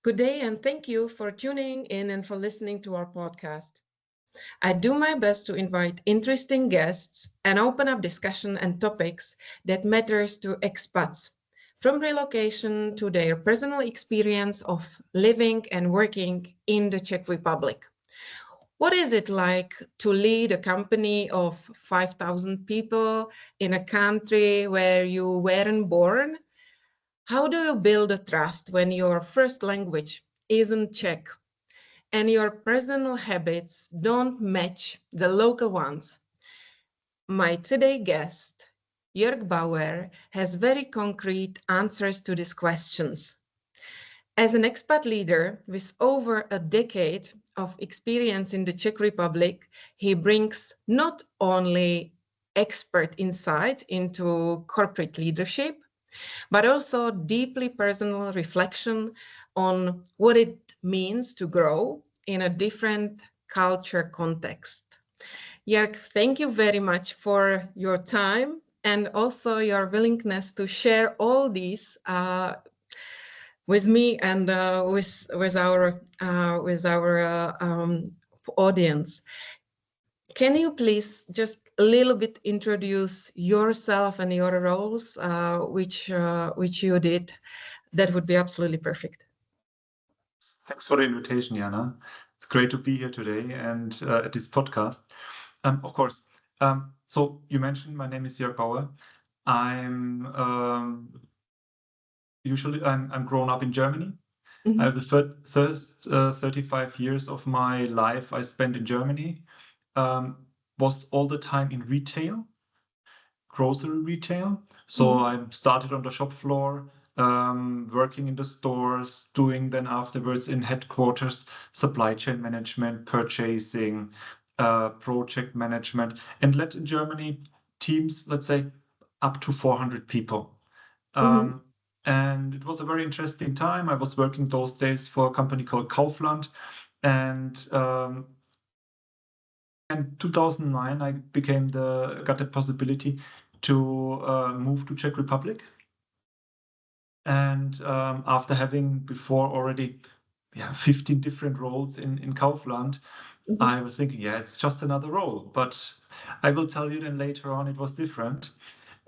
Good day, and thank you for tuning in and for listening to our podcast. I do my best to invite interesting guests and open up discussion and topics that matters to expats, from relocation to their personal experience of living and working in the Czech Republic. What is it like to lead a company of 5,000 people in a country where you weren't born? How do you build a trust when your first language isn't Czech and your personal habits don't match the local ones? My today guest, Jörg Bauer, has very concrete answers to these questions. As an expat leader with over a decade of experience in the Czech Republic, he brings not only expert insight into corporate leadership, but also deeply personal reflection on what it means to grow in a different culture context. Jörg, thank you very much for your time and also your willingness to share all these with me and with our audience. Can you please just a little bit introduce yourself and your roles, which you did? That would be absolutely perfect. Thanks for the invitation, Jana. It's great to be here today and at this podcast. Of course. So you mentioned my name is Jörg Bauer. I'm grown up in Germany. I have the first 35 years of my life I spent in Germany. Was all the time in retail, grocery retail. So I started on the shop floor, working in the stores, doing then afterwards in headquarters, supply chain management, purchasing, project management, and led in Germany teams, let's say, up to 400 people. And it was a very interesting time. I was working those days for a company called Kaufland, and in 2009, I got the possibility to move to Czech Republic. And after having before already 15 different roles in Kaufland, I was thinking, it's just another role. But I will tell you then later on it was different.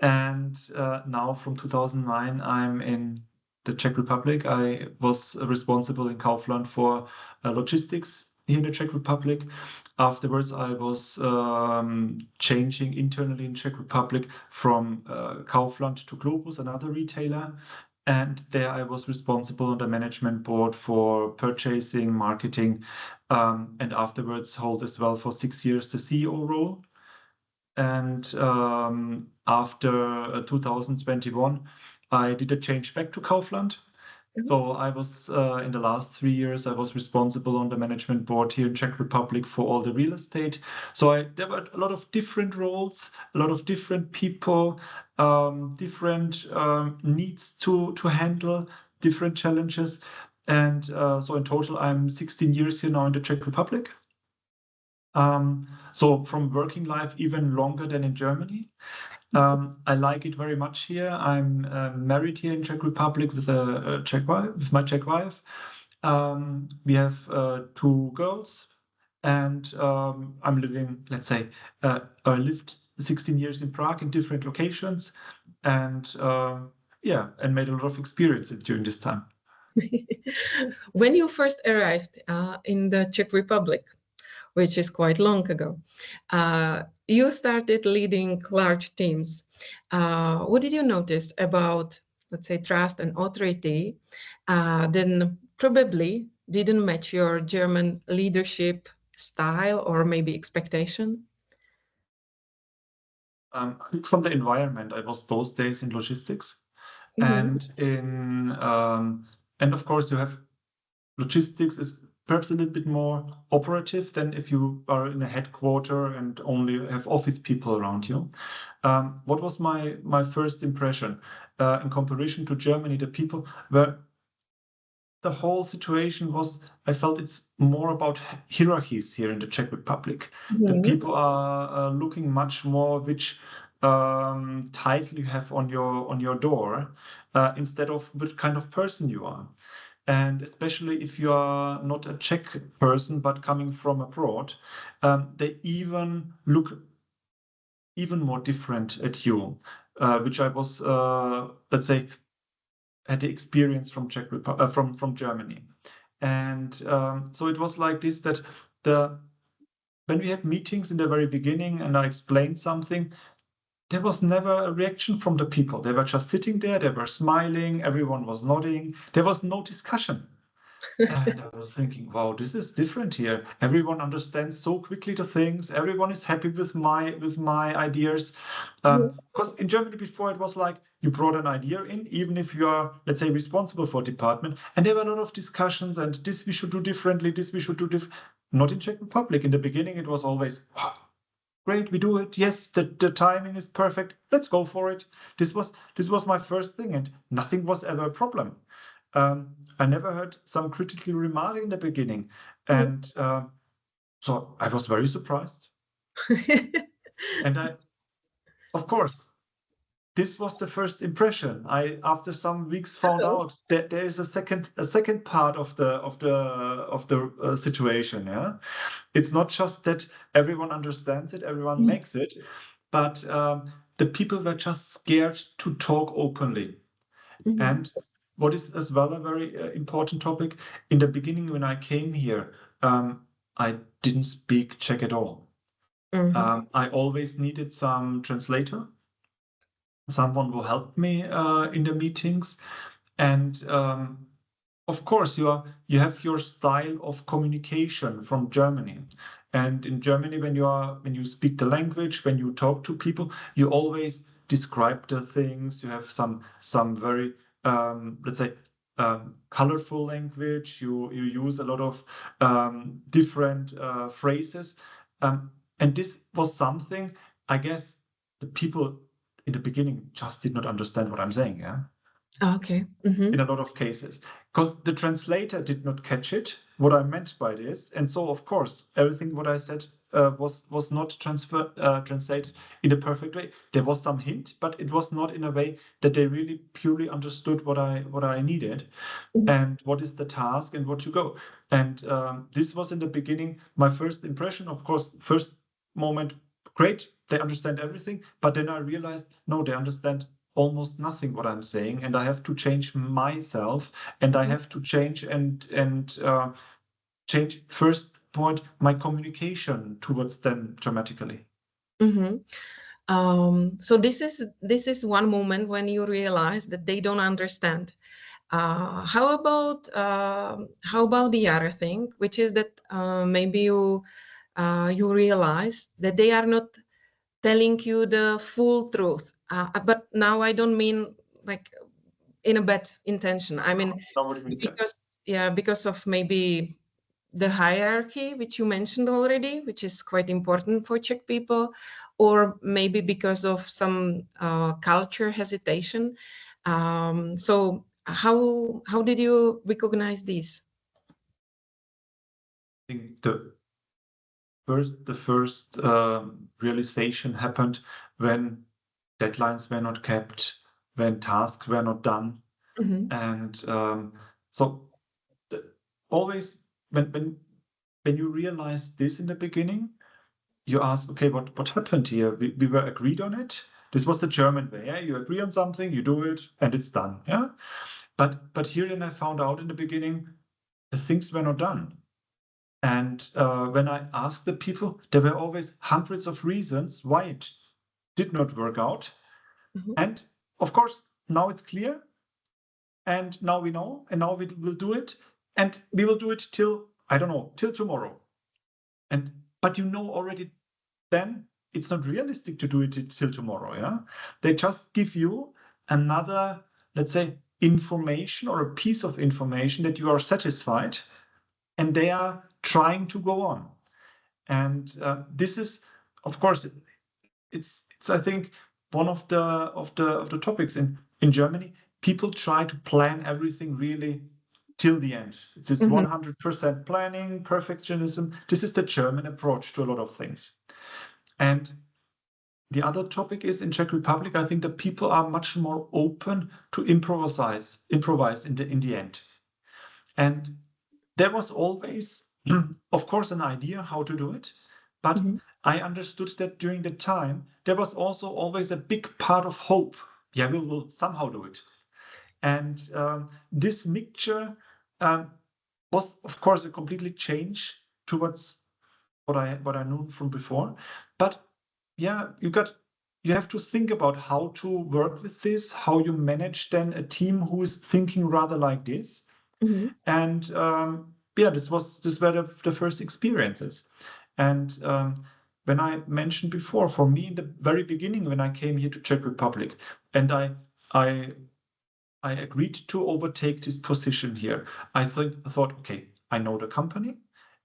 And now from 2009, I'm in the Czech Republic. I was responsible in Kaufland for logistics here in the Czech Republic. Afterwards, I was changing internally in Czech Republic from Kaufland to Globus, another retailer. And there I was responsible on the management board for purchasing, marketing, and afterwards hold as well for 6 years the CEO role. And after 2021, I did a change back to Kaufland. So I was in the last 3 years, I was responsible on the management board here in Czech Republic for all the real estate. So there were a lot of different roles, a lot of different people, different needs to handle, different challenges. And so in total, I'm 16 years here now in the Czech Republic. So from working life, even longer than in Germany. I like it very much here. I'm married here in Czech Republic with with my Czech wife. We have 2 girls, and I'm living, let's say, I lived 16 years in Prague in different locations, and and made a lot of experiences during this time. When you first arrived in the Czech Republic, which is quite long ago, you started leading large teams. What did you notice about, let's say, trust and authority then probably didn't match your German leadership style or maybe expectation? From the environment, I was those days in logistics, and and of course you have logistics is perhaps a little bit more operative than if you are in a headquarter and only have office people around you. What was my first impression in comparison to Germany? The people were, the whole situation was, I felt it's more about hierarchies here in the Czech Republic. The people are looking much more which title you have on your door instead of which kind of person you are. And especially if you are not a Czech person, but coming from abroad, they even look even more different at you, which I was, let's say, had the experience from from Germany. And so it was like this, that when we had meetings in the very beginning and I explained something, there was never a reaction from the people. They were just sitting there, they were smiling, everyone was nodding. There was no discussion. And I was thinking, wow, this is different here. Everyone understands so quickly the things. Everyone is happy with my ideas. Because in Germany before it was like you brought an idea in, even if you are, let's say, responsible for a department, and there were a lot of discussions and this we should do differently, this we should do different. Not in Czech Republic. In the beginning, it was always, wow, great, we do it. Yes, the timing is perfect. Let's go for it. This was my first thing, and nothing was ever a problem. I never heard some critical remark in the beginning, and so I was very surprised. And of course, this was the first impression. I, after some weeks, found out that there is a second part of the situation. Yeah, it's not just that everyone understands it, everyone makes it, but the people were just scared to talk openly. And what is as well a very important topic, in the beginning when I came here, I didn't speak Czech at all. I always needed some translator, someone who helped me in the meetings. And of course, you have your style of communication from Germany. And in Germany, when you speak the language, when you talk to people, you always describe the things. You have some very let's say colorful language. You use a lot of different phrases, and this was something, I guess, the people in the beginning just did not understand what I'm saying. Yeah. Okay. In a lot of cases, because the translator did not catch it, what I meant by this. And so, of course, everything what I said was not translated in a perfect way. There was some hint, but it was not in a way that they really purely understood what I needed and what is the task and what to go. And this was in the beginning my first impression. Of course, first moment, great, they understand everything. But then I realized, no, they understand almost nothing what I'm saying, and I have to change myself, and I have to change and change, first point, my communication towards them dramatically. So this is one moment when you realize that they don't understand. How about the other thing, which is that maybe you realize that they are not telling you the full truth. But now I don't mean like in a bad intention. I mean because of maybe the hierarchy, which you mentioned already, which is quite important for Czech people, or maybe because of some culture hesitation. So how did you recognize these? I think the first realization happened when deadlines were not kept, when tasks were not done, and so always when you realize this in the beginning, you ask, okay, what happened here? We were agreed on it. This was the German way. Yeah, you agree on something, you do it, and it's done. Yeah, but here then I found out in the beginning the things were not done. And when I asked the people, there were always hundreds of reasons why it did not work out. And of course, now it's clear. And now we know, and now we will do it. And we will do it till, I don't know, till tomorrow. But you know already then it's not realistic to do it till tomorrow. Yeah. They just give you another, let's say, information or a piece of information that you are satisfied, and they are trying to go on. And this is, of course, it's I think one of the topics in Germany. People try to plan everything really till the end. It's this 100% planning, perfectionism. This is the German approach to a lot of things. And the other topic is in Czech Republic, I think that people are much more open to improvise in the end. And there was always, of course, an idea how to do it, but I understood that during the time, there was also always a big part of hope. Yeah, we will somehow do it. And this mixture was, of course, a completely change towards what I knew from before. But yeah, you have to think about how to work with this, how you manage then a team who is thinking rather like this. And yeah, these were the first experiences. And when I mentioned before, for me in the very beginning when I came here to Czech Republic, and I agreed to overtake this position here, I thought, okay, I know the company,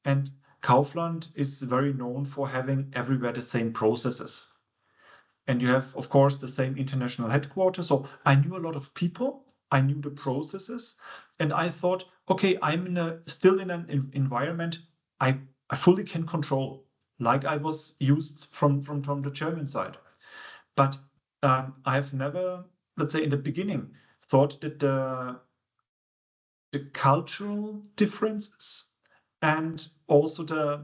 and Kaufland is very known for having everywhere the same processes. And you have, of course, the same international headquarters. So I knew a lot of people, I knew the processes, and I thought, okay, I'm still in an environment I fully can control, like I was used from the German side. But I've never, let's say, in the beginning, thought that the cultural differences and also the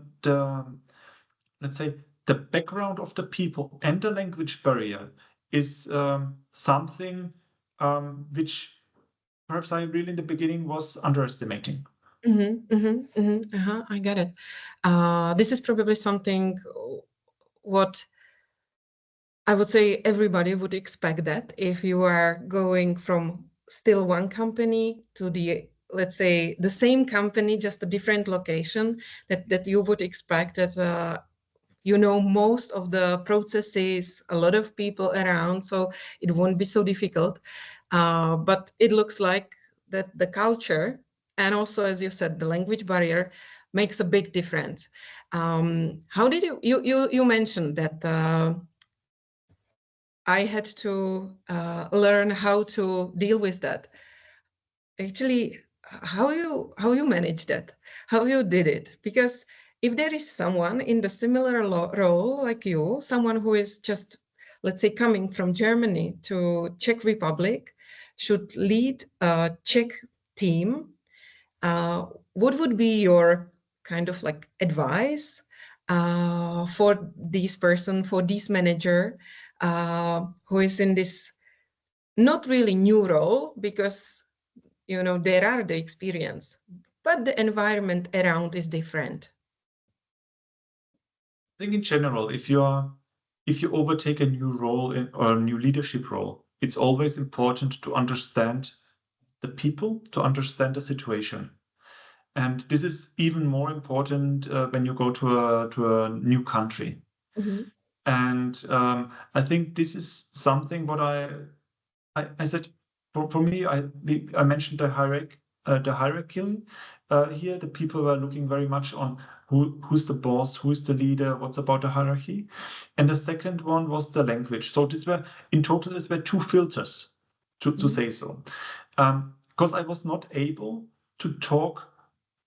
let's say the background of the people and the language barrier is something which perhaps I really in the beginning was underestimating. I get it. This is probably something what I would say everybody would expect, that if you are going from still one company to the, let's say, the same company, just a different location, that you would expect that you know most of the processes, a lot of people around, so it won't be so difficult. But it looks like that the culture, and also, as you said, the language barrier makes a big difference. How did you mentioned that I had to learn how to deal with that. Actually, how you manage that, how you did it? Because if there is someone in the similar role like you, someone who is just, let's say, coming from Germany to Czech Republic, should lead a Czech team, what would be your kind of like advice for this person, for this manager who is in this not really new role, because you know there are the experience, but the environment around is different? I think in general, if you overtake a new role or a new leadership role, it's always important to understand the people, to understand the situation. And this is even more important when you go to a new country. And I think this is something what I said. For me, I mentioned the hierarchy here. The people were looking very much on who's the boss, who's the leader, what's about the hierarchy. And the second one was the language. So in total, these were two filters, to say so. Because I was not able to talk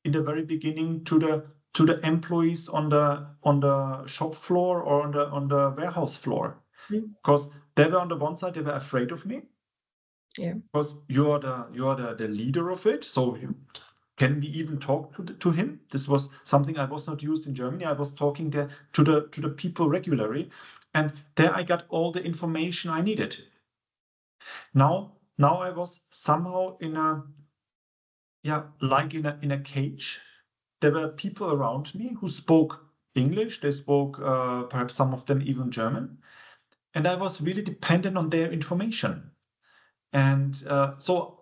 in the very beginning to the employees on the shop floor or on the warehouse floor, because they were on the one side, they were afraid of me. Yeah. Because you are the leader of it, so you can we even talk to him? This was something I was not used in Germany. I was talking there to the people regularly, and there I got all the information I needed. Now I was somehow in a in a cage. There were people around me who spoke English. They spoke perhaps some of them even German, and I was really dependent on their information. And so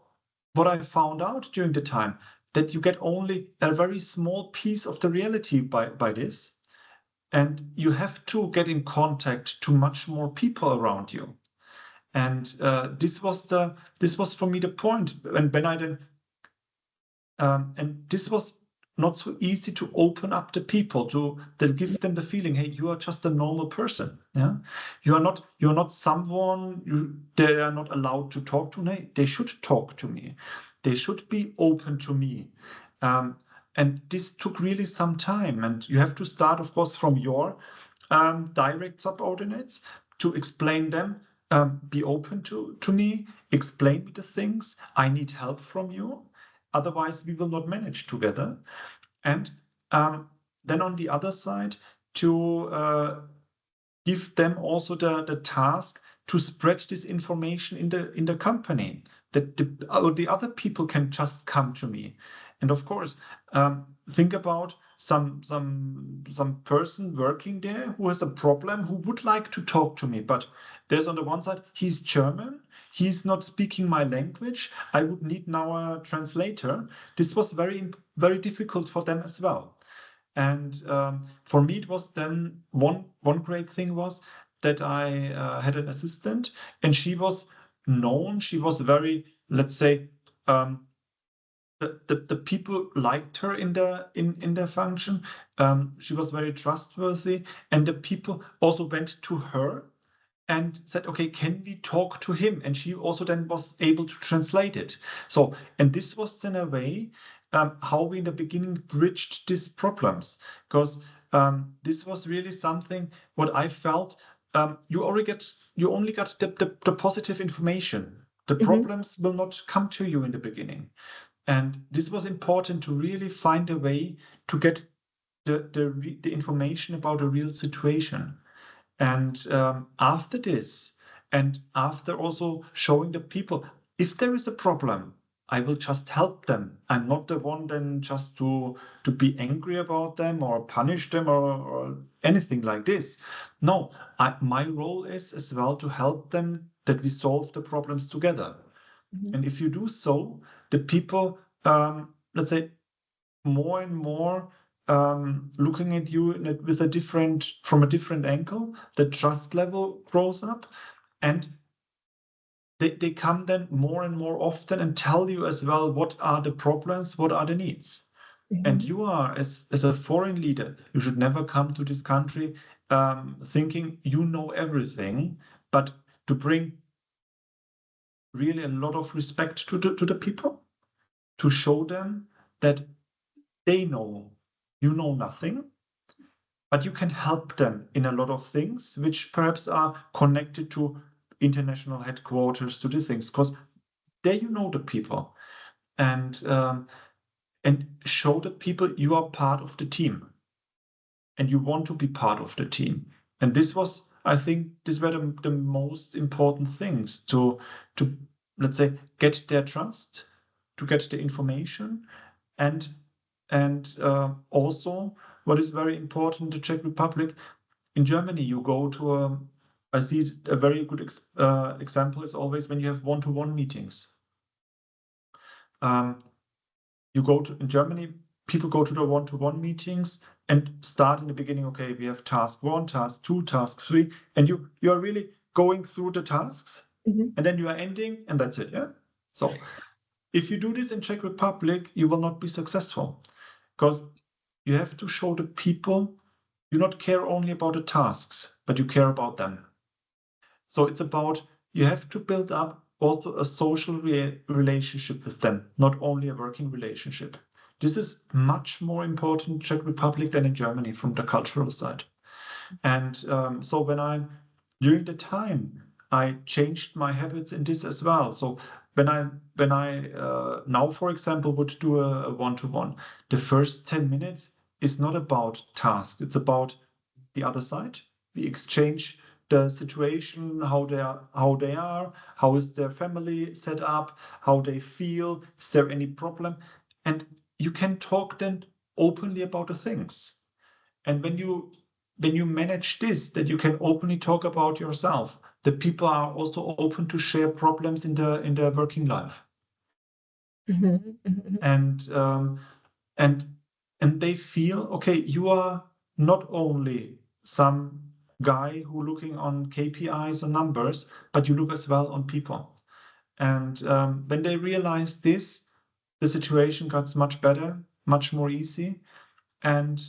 what I found out during the time, that you get only a very small piece of the reality by this, and you have to get in contact to much more people around you. And this was for me the point. And when I then and this was not so easy to open up the people, to give them the feeling, hey, you are just a normal person. Yeah, you are not someone they are not allowed to talk to me. They should talk to me. They should be open to me. And this took really some time. And you have to start, of course, from your direct subordinates to explain them. Be open to me. Explain me the things. I need help from you. otherwise we will not manage together. And then on the other side, to give them also the task to spread this information in the company, that the other people can just come to me. And of course, think about some person working there who has a problem, who would like to talk to me, but there's on the one side, he's German, he's not speaking my language, I would need now a translator. This was very, very difficult for them as well. And for me, it was then one great thing was that I had an assistant, and she was known. She was very, let's say, the people liked her in their function. She was very trustworthy, and the people also went to her and said, okay, can we talk to him? And she also then was able to translate it. So, and this was then a way how we in the beginning bridged these problems, because this was really something what I felt. You only got the positive information. The problems will not come to you in the beginning. And this was important to really find a way to get the information about a real situation. And after this, and after also showing the people, if there is a problem, I will just help them. I'm not the one then just to be angry about them or punish them or anything like this. No, my role is as well to help them, that we solve the problems together. And if you do so, the people, let's say, more and more looking at you from a different angle, the trust level grows up, and they come then more and more often and tell you as well what are the problems, what are the needs. And you are, as a foreign leader, you should never come to this country thinking you know everything, but to bring really a lot of respect to the people, to show them that they know you know nothing, but you can help them in a lot of things which perhaps are connected to international headquarters, to these things, because there you know the people, and show the people you are part of the team and you want to be part of the team. And this was, I think, these were the most important things to let's say get their trust, to get the information, and also what is very important in the Czech Republic, in Germany, you go to I see a very good example is always when you have one-to-one meetings. In Germany, people go to the one-to-one meetings and start in the beginning, okay, we have task 1, task 2, task 3, and you are really going through the tasks, and then you are ending, and that's it, yeah? So if you do this in Czech Republic, you will not be successful, because you have to show the people you not care only about the tasks, but you care about them. So it's about, you have to build up also a social relationship with them, not only a working relationship. This is much more important in Czech Republic than in Germany from the cultural side. And so during the time, I changed my habits in this as well. So when I now, for example, would do a one-to-one, the first 10 minutes is not about tasks. It's about the other side. We exchange the situation, how they are, how is their family set up, how they feel, is there any problem? And you can talk then openly about the things. And when you manage this, that you can openly talk about yourself, the people are also open to share problems in their working life. And they feel, okay, you are not only some guy who looking on KPIs or numbers, but you look as well on people. And when they realize this, the situation gets much better, much more easy. And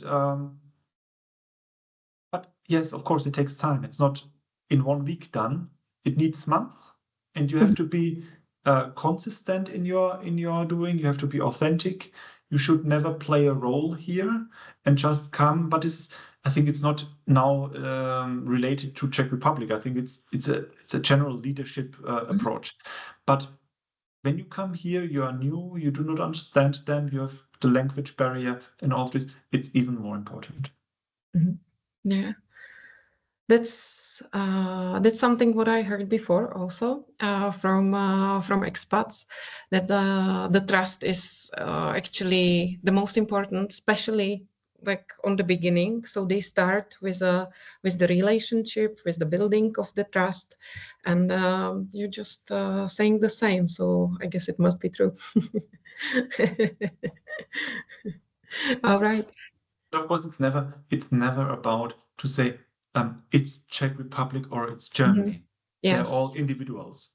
but yes, of course, it takes time. It's not in 1 week done. It needs months, and you have to be consistent in your doing. You have to be authentic. You should never play a role here and just come. But I think it's not now related to Czech Republic. I think it's a general leadership approach. But when you come here, you are new, you do not understand them, you have the language barrier and all of this, it's even more important. Yeah. That's something what I heard before also from expats, that the trust is actually the most important, especially like on the beginning. So they start with the relationship, with the building of the trust, and you're just saying the same. So I guess it must be true. All right. Of course, it's never about to say it's Czech Republic or it's Germany. They're Yes. all individuals,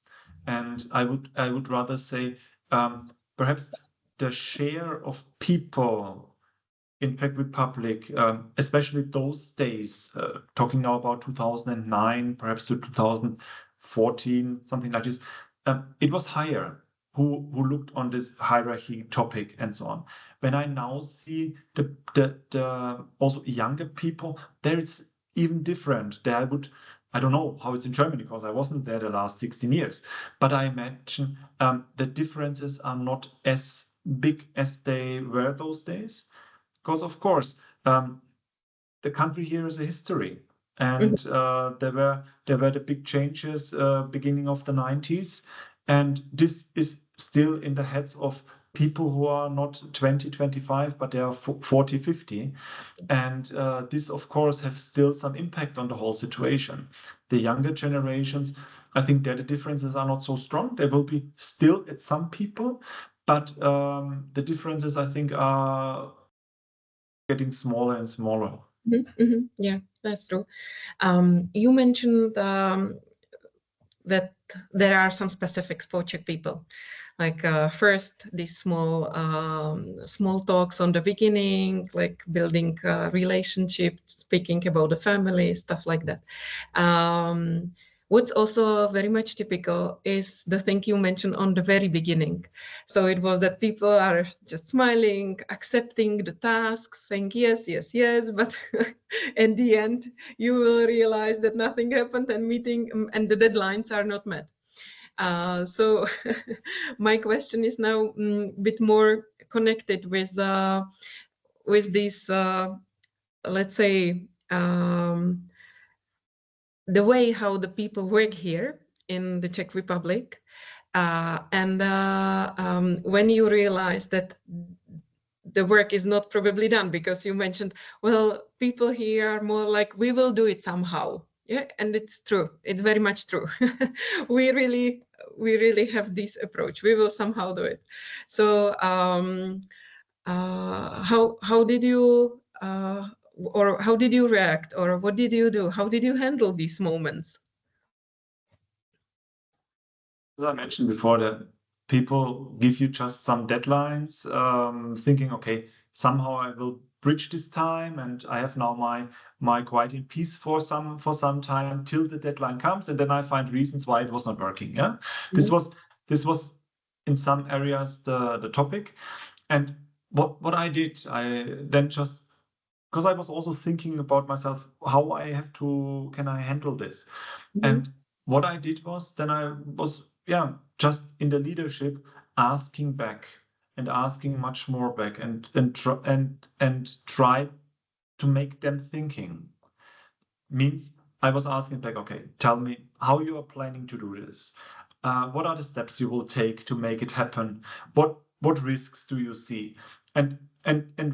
and I would rather say perhaps the share of people in Czech Republic, especially those days, talking now about 2009, perhaps to 2014, something like this, it was higher. Who looked on this hierarchy topic and so on. When I now see the also younger people, there it's even different. There I don't know how it's in Germany because I wasn't there the last 16 years, but I imagine the differences are not as big as they were those days. Because of course, the country here is a history, and there were the big changes beginning of the 90s, and this is still in the heads of people who are not 20, 25, but they are 40, 50. And this, of course, have still some impact on the whole situation. The younger generations, I think that the differences are not so strong. There will be still at some people, but the differences, I think, are getting smaller and smaller. Yeah, that's true. You mentioned that there are some specifics for Czech people, like first these small talks on the beginning, like building relationships, speaking about the family, stuff like that. What's also very much typical is the thing you mentioned on the very beginning. So it was that people are just smiling, accepting the tasks, saying yes, yes, yes, but at the end, you will realize that nothing happened and the deadlines are not met. So my question is now a bit more connected with this, let's say, the way how the people work here in the Czech Republic, and when you realize that the work is not probably done, because you mentioned, well, people here are more like, we will do it somehow. Yeah, and it's true. It's very much true. we really have this approach. We will somehow do it. So how did you or how did you react, or what did you do? How did you handle these moments? As I mentioned before, that people give you just some deadlines, thinking, okay, somehow I will bridge this time, and I have now my quiet in peace for some time till the deadline comes, and then I find reasons why it was not working. Yeah, this was in some areas the topic, and what I did, I then just, because I was also thinking about myself, how can I handle this? And what I did was, then I was, just in the leadership, asking back and asking much more back, and try to make them thinking. Means I was asking back, okay, tell me how you are planning to do this. What are the steps you will take to make it happen? What risks do you see? And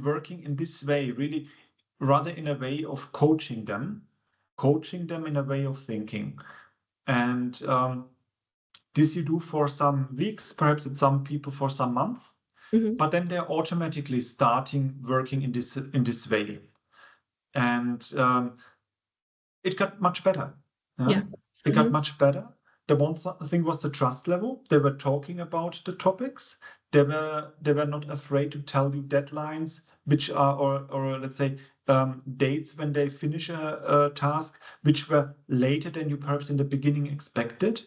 working in this way, really, rather in a way of coaching them in a way of thinking. And this you do for some weeks, perhaps at some people for some months, but then they're automatically starting working in this way. And it got much better. It got much better. The one thing was the trust level. They were talking about the topics. They were not afraid to tell you deadlines, which are, or let's say, dates when they finish a task, which were later than you perhaps in the beginning expected.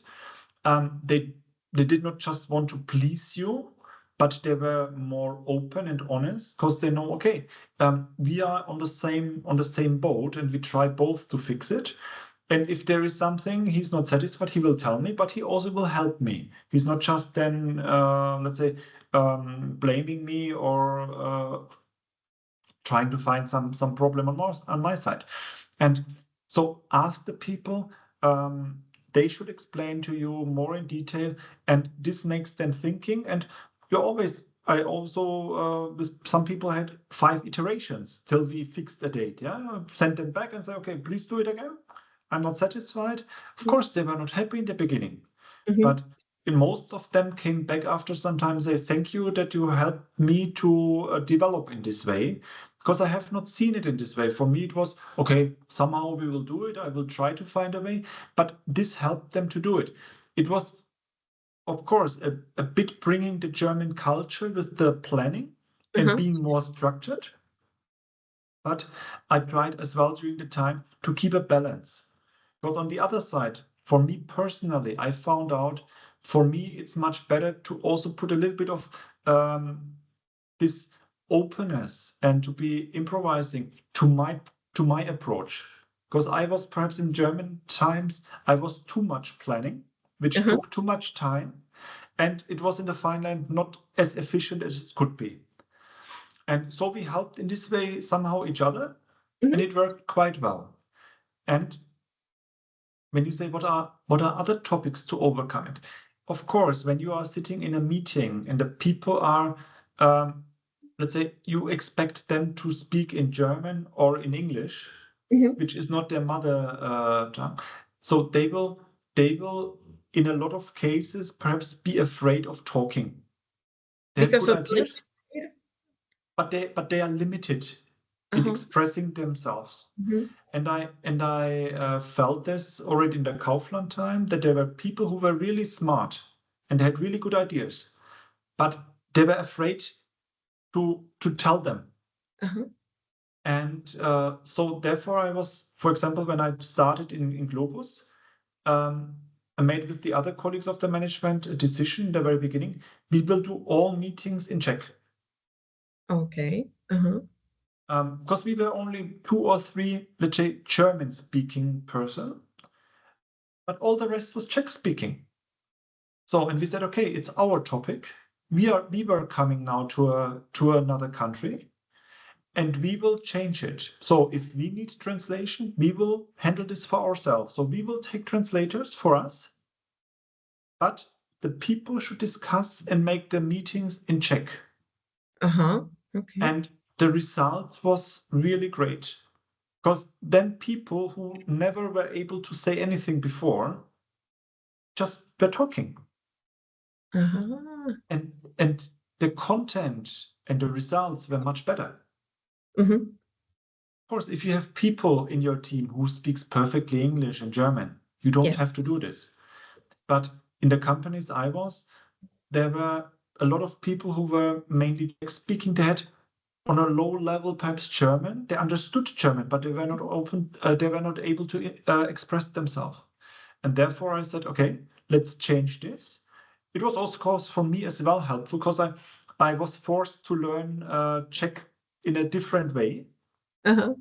They did not just want to please you, but they were more open and honest, because they know, okay, we are on the same boat, and we try both to fix it. And if there is something he's not satisfied, he will tell me, but he also will help me. He's not just then, let's say, blaming me or trying to find some problem on my side. And so ask the people. They should explain to you more in detail, and this makes them thinking. And I also, with some people had 5 iterations till we fixed a date. Yeah, send them back and say, okay, please do it again. I'm not satisfied. Of course, they were not happy in the beginning, but in most of them came back after some time. Say, thank you that you helped me to develop in this way, because I have not seen it in this way. For me, it was, okay, somehow we will do it. I will try to find a way, but this helped them to do it. It was, of course, a bit bringing the German culture with the planning and being more structured. But I tried as well during the time to keep a balance. Because on the other side, for me personally, I found out, for me, it's much better to also put a little bit of this openness and to be improvising to my approach. Because I was perhaps in German times, I was too much planning, which took too much time. And it was in the fine line not as efficient as it could be. And so we helped in this way somehow each other, and it worked quite well. And when you say what are other topics to overcome it, of course, when you are sitting in a meeting and the people are, let's say, you expect them to speak in German or in English, which is not their mother tongue, so they will in a lot of cases perhaps be afraid of talking. They have good ideas, but they are limited in expressing themselves. And I felt this already in the Kaufland time, that there were people who were really smart and they had really good ideas, but they were afraid to tell them. And so therefore I was, for example, when I started in Globus, I made with the other colleagues of the management a decision in the very beginning. We will do all meetings in Czech. Okay. Because we were only 2 or 3, let's say, German-speaking person, but all the rest was Czech-speaking. So, and we said, okay, it's our topic. We were coming now to another country, and we will change it. So, if we need translation, we will handle this for ourselves. So, we will take translators for us, but the people should discuss and make the meetings in Czech. Okay. And the result was really great, because then people who never were able to say anything before just were talking. And the content and the results were much better. Of course, if you have people in your team who speaks perfectly English and German, you don't have to do this. But in the companies I was, there were a lot of people who were mainly Czech speaking. They had on a low level perhaps German. They understood German, but they were not they were not able to express themselves. And therefore I said, okay, let's change this. It was also, of course, for me as well helpful, because I was forced to learn Czech in a different way. In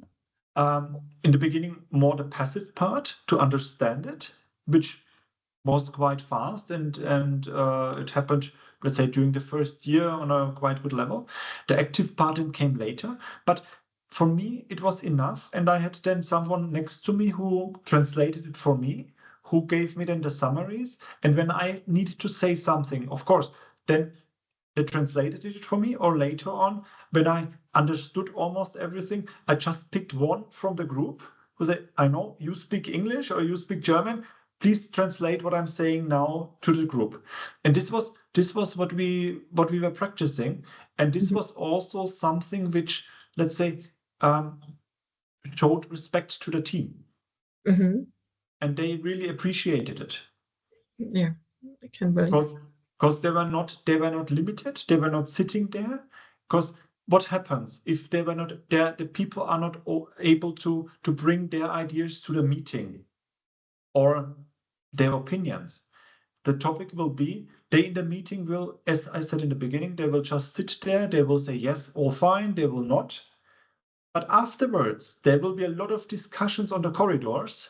the beginning, more the passive part to understand it, which was quite fast, and it happened, let's say, during the first year on a quite good level. The active part came later, but for me it was enough, and I had then someone next to me who translated it for me, who gave me then the summaries, and when I needed to say something, of course, then they translated it for me, or later on, when I understood almost everything, I just picked one from the group who said, I know you speak English or you speak German, please translate what I'm saying now to the group. And this was what we were practicing. And this was also something which, let's say, showed respect to the team. And they really appreciated it. Yeah, I can believe. Because they were not limited, they were not sitting there. Because what happens if they were not there? The people are not able to bring their ideas to the meeting or their opinions. The topic will be, they in the meeting will, as I said in the beginning, they will just sit there, they will say yes, all fine, they will not. But afterwards, there will be a lot of discussions on the corridors,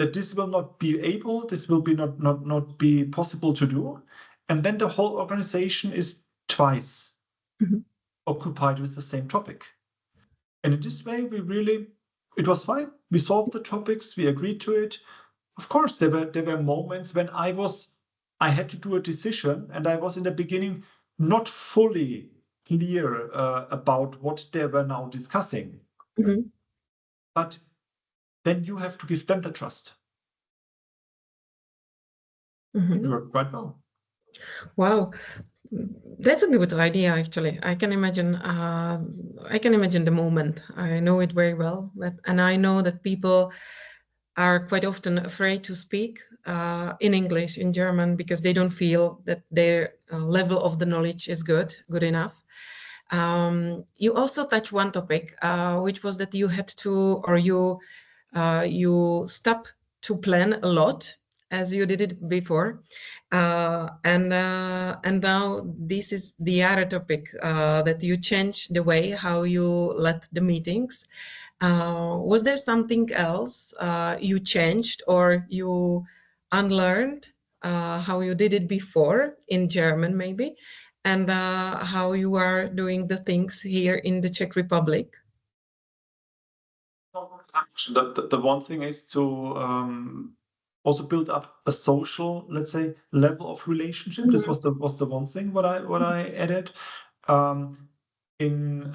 that this will not be able, this will be not be possible to do. And then the whole organization is twice occupied with the same topic. And in this way, it was fine. We solved the topics, we agreed to it. Of course, there were moments when I had to do a decision, and I was in the beginning not fully clear about what they were now discussing. But then you have to give them the trust. It worked quite well. Wow, that's a good idea. Actually, I can imagine. I can imagine the moment. I know it very well, and I know that people are quite often afraid to speak in English, in German, because they don't feel that their level of the knowledge is good enough. You also touched one topic, which was that you had to, or you stopped to plan a lot, as you did it before, and now this is the other topic, that you changed the way how you led the meetings. Was there something else you changed or you unlearned how you did it before in German, maybe, and how you are doing the things here in the Czech Republic? The one thing is to also build up a social, let's say, level of relationship. This was the one thing what I added. In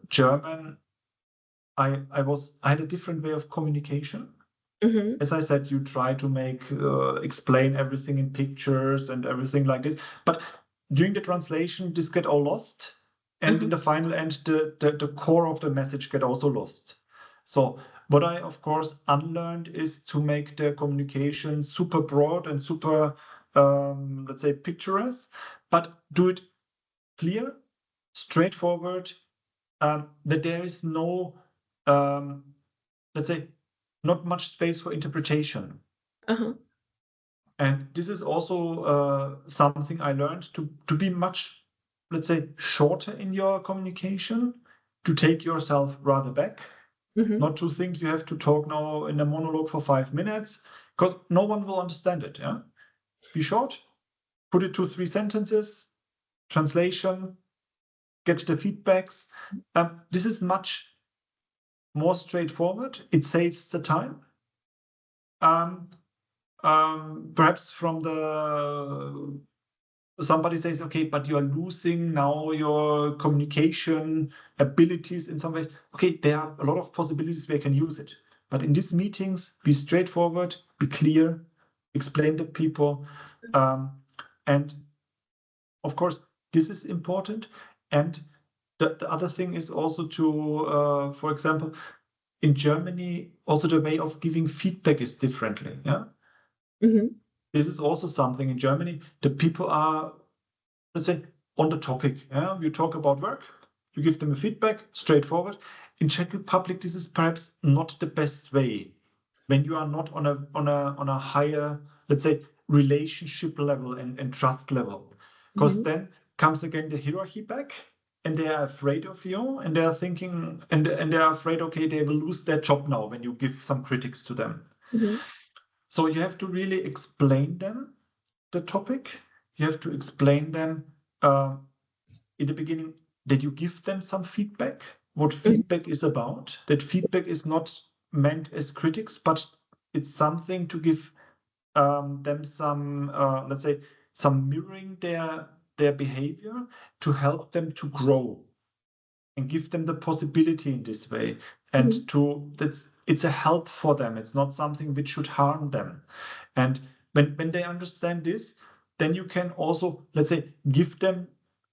German, I had a different way of communication. As I said, you try to explain everything in pictures and everything like this. But during the translation, this get all lost. And in the final end, the core of the message get also lost. So what I, of course, unlearned is to make the communication super broad and super, let's say, picturesque, but do it clear, straightforward, that there is no, let's say, not much space for interpretation. And this is also something I learned to be much, let's say, shorter in your communication, to take yourself rather back, not to think you have to talk now in a monologue for 5 minutes, because no one will understand it. Yeah, be short, put it to 3 sentences, translation, get the feedbacks. This is much more straightforward. It saves the time. Perhaps somebody says, okay, but you are losing now your communication abilities in some ways. Okay, there are a lot of possibilities where you can use it. But in these meetings, be straightforward, be clear, explain to people. And of course, this is important. And the other thing is also to, for example, in Germany, also the way of giving feedback is differently. Yeah. This is also something in Germany. The people are, let's say, on the topic. Yeah, you talk about work, you give them a feedback, straightforward. In Czech Republic, this is perhaps not the best way when you are not on a higher, let's say, relationship level and trust level, because then comes again the hierarchy back. And they are afraid of you, and they are thinking, and they are afraid, okay, they will lose their job now when you give some critics to them. So you have to really explain them the topic. You have to explain them in the beginning that you give them some feedback, what feedback is about. That feedback is not meant as critics, but it's something to give them some, let's say, some mirroring their behavior to help them to grow and give them the possibility in this way. And it's a help for them. It's not something which should harm them. And when they understand this, then you can also, let's say, give them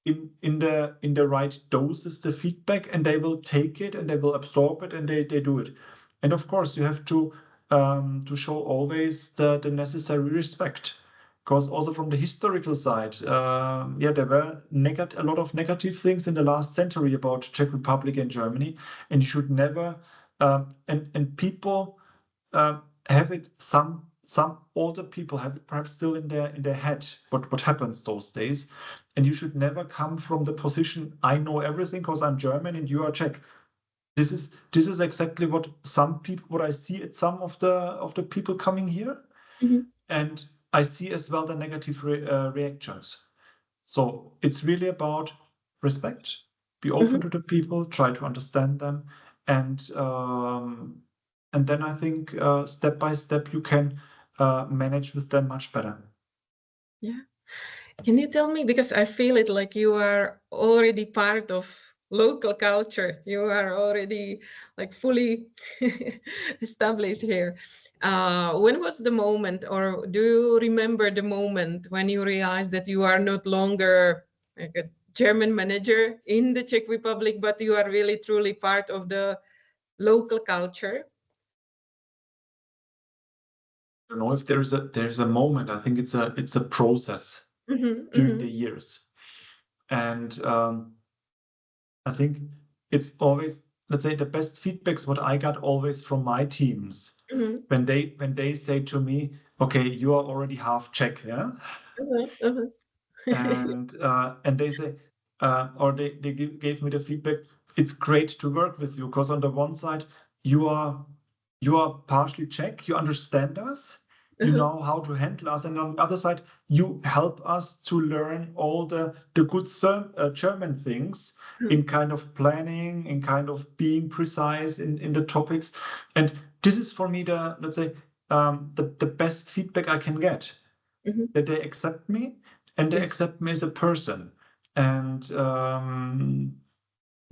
in the right doses the feedback, and they will take it and they will absorb it and they do it. And of course, you have to show always the necessary respect. Because also from the historical side, there were a lot of negative things in the last century about Czech Republic and Germany, and you should never. And people have it. Some older people have it perhaps still in their head. What happens those days, and you should never come from the position I know everything because I'm German and you are Czech. This is exactly what I see at some of the people coming here, and I see as well the negative reactions. So it's really about respect. Be open to the people, try to understand them, and then I think step by step you can manage with them much better. Yeah. Can you tell me, because I feel it like you are already part of local culture. You are already like fully established here. When was the moment, or do you remember the moment when you realized that you are not longer like a German manager in the Czech Republic, but you are really truly part of the local culture? I don't know if there's a moment. I think it's a process during the years, and I think it's always, let's say, the best feedbacks what I got always from my teams when they say to me, okay, you are already half Czech, yeah, and they say, or they gave me the feedback, it's great to work with you because on the one side you are partially Czech, you understand us, you know how to handle us, and on the other side you help us to learn all the good German things in kind of planning, in kind of being precise in the topics, and this is for me the, let's say, the best feedback I can get, that they accept me and they accept me as a person, and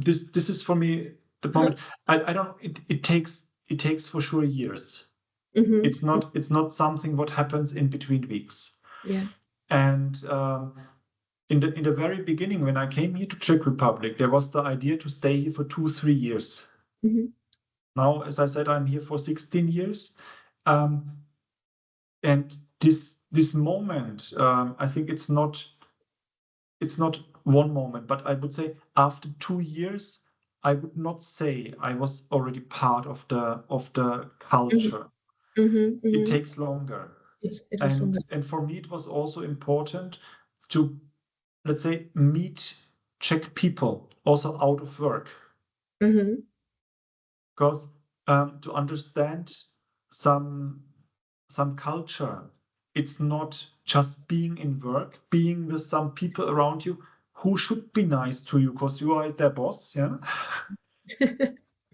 this is for me the moment. I don't. It takes for sure years. It's not something what happens in between weeks. Yeah. And in the very beginning, when I came here to Czech Republic, there was the idea to stay here for 2-3 years. Now, as I said, I'm here for 16 years, and this moment, I think it's not one moment, but I would say after 2 years, I would not say I was already part of the culture. It takes longer. It was longer. And for me, it was also important to, let's say, meet Czech people also out of work. Because to understand some culture, it's not just being in work, being with some people around you who should be nice to you because you are their boss. Yeah.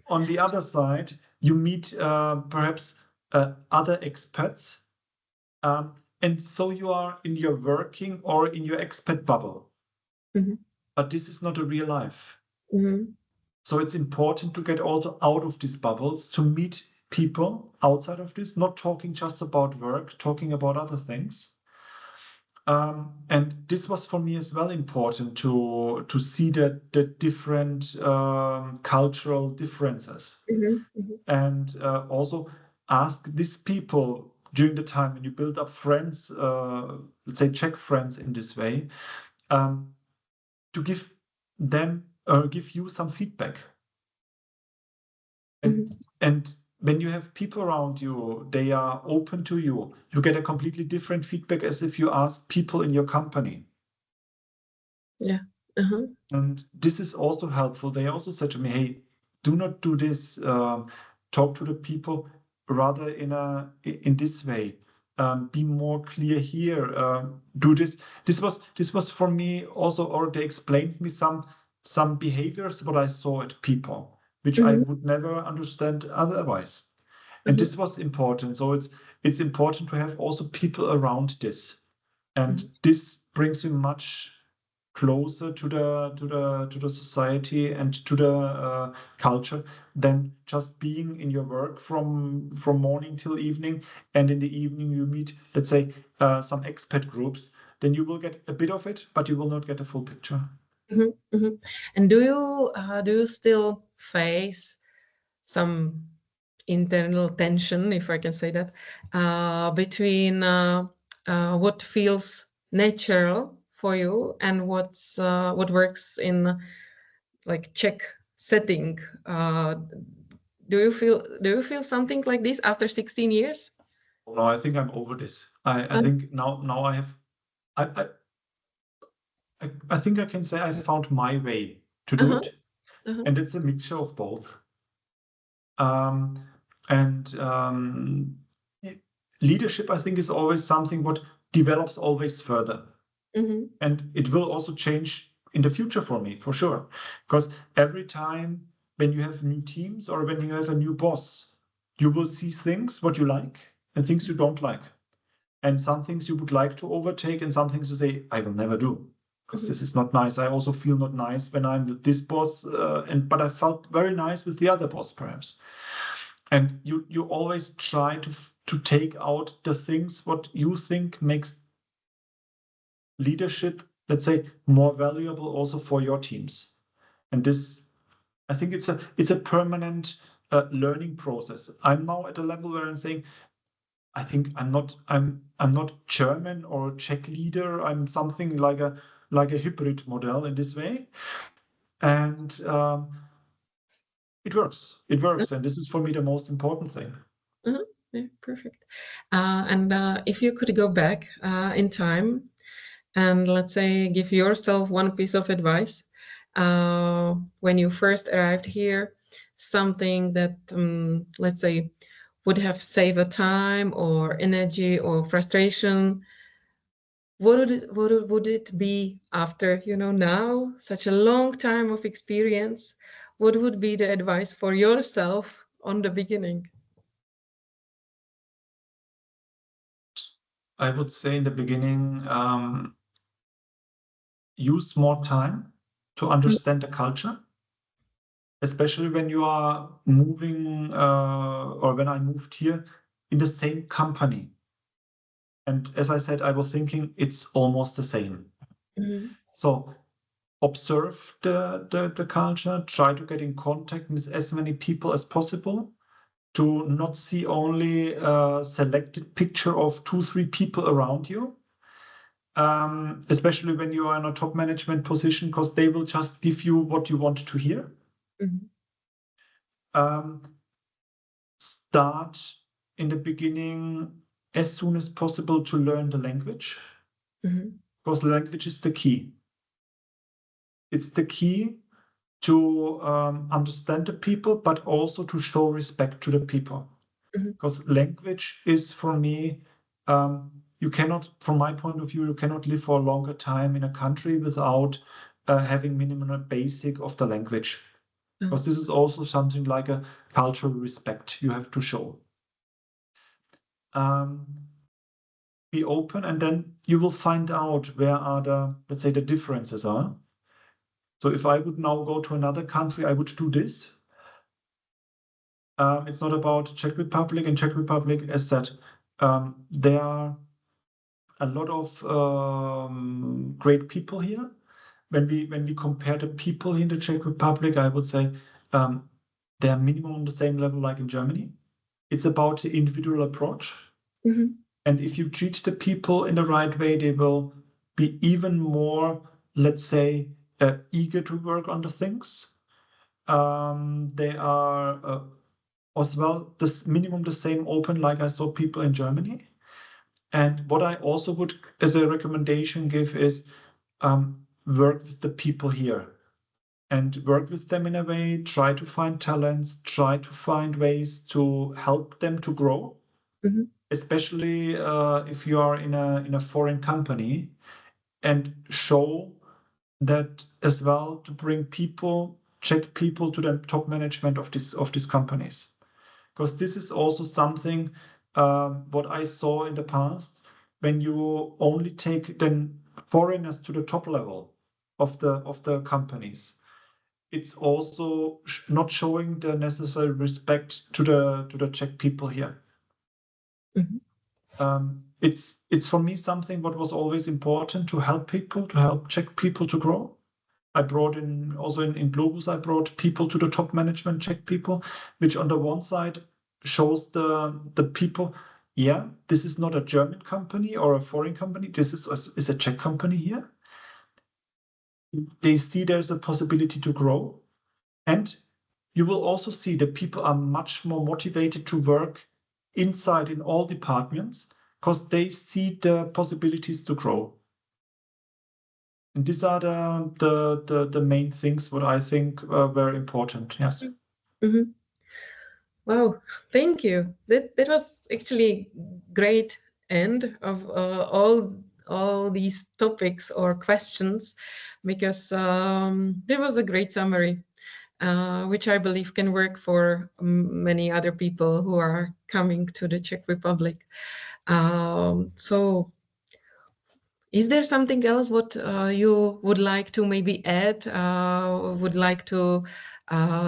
On the other side, you meet perhaps other expats, and so you are in your working or in your expat bubble. But this is not a real life. So it's important to get also out of these bubbles, to meet people outside of this, not talking just about work, talking about other things. And this was for me as well important to see the different cultural differences, and also ask these people during the time when you build up friends, let's say Czech friends in this way, to give them give you some feedback. And when you have people around you, they are open to you, you get a completely different feedback as if you ask people in your company. Yeah. And this is also helpful. They also said to me, hey, do not do this. Talk to the people rather in this way. Be more clear here. Do this. This was for me also, or they explained me some behaviors what I saw at people, which I would never understand otherwise. And this was important. So it's important to have also people around this, and this brings you much closer to the society and to the culture than just being in your work from morning till evening, and in the evening you meet, let's say, some expat groups. Then you will get a bit of it, but you will not get a full picture. And do you still face some internal tension, if I can say that, between what feels natural for you and what works in like Czech setting? Do you feel something like this after 16 years? No, I think I'm over this. I think now I have I think I can say I found my way to do it, and it's a mixture of both. And leadership, I think, is always something what develops always further. And it will also change in the future for me, for sure. Because every time when you have new teams or when you have a new boss, you will see things what you like and things you don't like. And some things you would like to overtake and some things you say, I will never do. Because this is not nice. I also feel not nice when I'm with this boss, but I felt very nice with the other boss, perhaps. And you always try to take out the things what you think makes leadership, let's say, more valuable also for your teams. And this, I think it's a permanent learning process. I'm now at a level where I'm saying, I think I'm not German or Czech leader. I'm something like a hybrid model in this way, and it works. It works, and this is for me the most important thing. Yeah, perfect. And if you could go back in time and let's say give yourself one piece of advice when you first arrived here, something that let's say would have saved a time or energy or frustration, what would it be after now such a long time of experience? What would be the advice for yourself on the beginning? I would say in the beginning, use more time to understand the culture, especially when you are moving or when I moved here in the same company. And as I said, I was thinking it's almost the same. So observe the culture, try to get in contact with as many people as possible, to not see only a selected picture of 2-3 people around you, especially when you are in a top management position, because they will just give you what you want to hear. Start in the beginning as soon as possible to learn the language, because language is the key. It's the key to understand the people, but also to show respect to the people. Because language is, for me, you cannot, from my point of view, you cannot live for a longer time in a country without having minimum basic of the language. Because this is also something like a cultural respect you have to show. Be open, and then you will find out where are the, let's say, the differences are. So if I would now go to another country, I would do this. It's not about Czech Republic. In Czech Republic, as said, there are a lot of great people here. When we compare the people in the Czech Republic, I would say they are minimum on the same level like in Germany. It's about the individual approach. And if you treat the people in the right way, they will be even more, let's say, eager to work on the things. They are as well this minimum the same open like I saw people in Germany. And what I also would, as a recommendation, give is work with the people here and work with them in a way, try to find talents, try to find ways to help them to grow. Especially if you are in a foreign company, and show that as well, to bring people, Czech people, to the top management of these companies, because this is also something what I saw in the past, when you only take then foreigners to the top level of the companies. It's also not showing the necessary respect to the Czech people here. It's for me something what was always important, to help people, to help Czech people to grow. I brought in also in Globus, I brought people to the top management, Czech people, which on the one side shows the people, yeah, this is not a German company or a foreign company. This is a Czech company here. They see there's a possibility to grow. And you will also see that people are much more motivated to work inside in all departments, because they see the possibilities to grow. And these are the main things what I think are very important. Yes. Wow, thank you. That was actually great end of all these topics or questions, because there was a great summary, which I believe can work for many other people who are coming to the Czech Republic. So is there something else what you would like to maybe add, would like to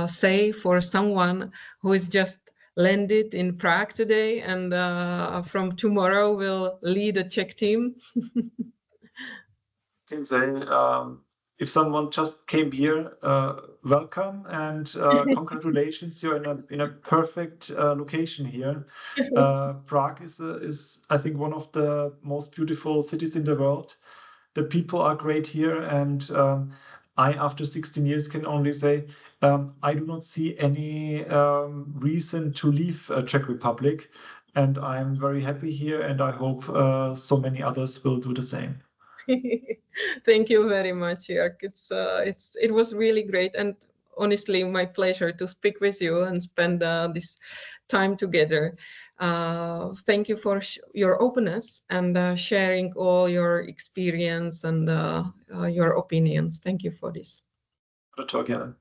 say for someone who is just landed in Prague today and from tomorrow will lead a Czech team? Can say if someone just came here, welcome and congratulations, you're in a perfect location here. Prague is I think one of the most beautiful cities in the world. The people are great here, and I, after 16 years, can only say I do not see any reason to leave Czech Republic, and I'm very happy here, and I hope so many others will do the same. Thank you very much, Jörg. It was really great, and honestly, my pleasure to speak with you and spend this time together. Thank you for your openness and sharing all your experience and your opinions. Thank you for this. Talk again.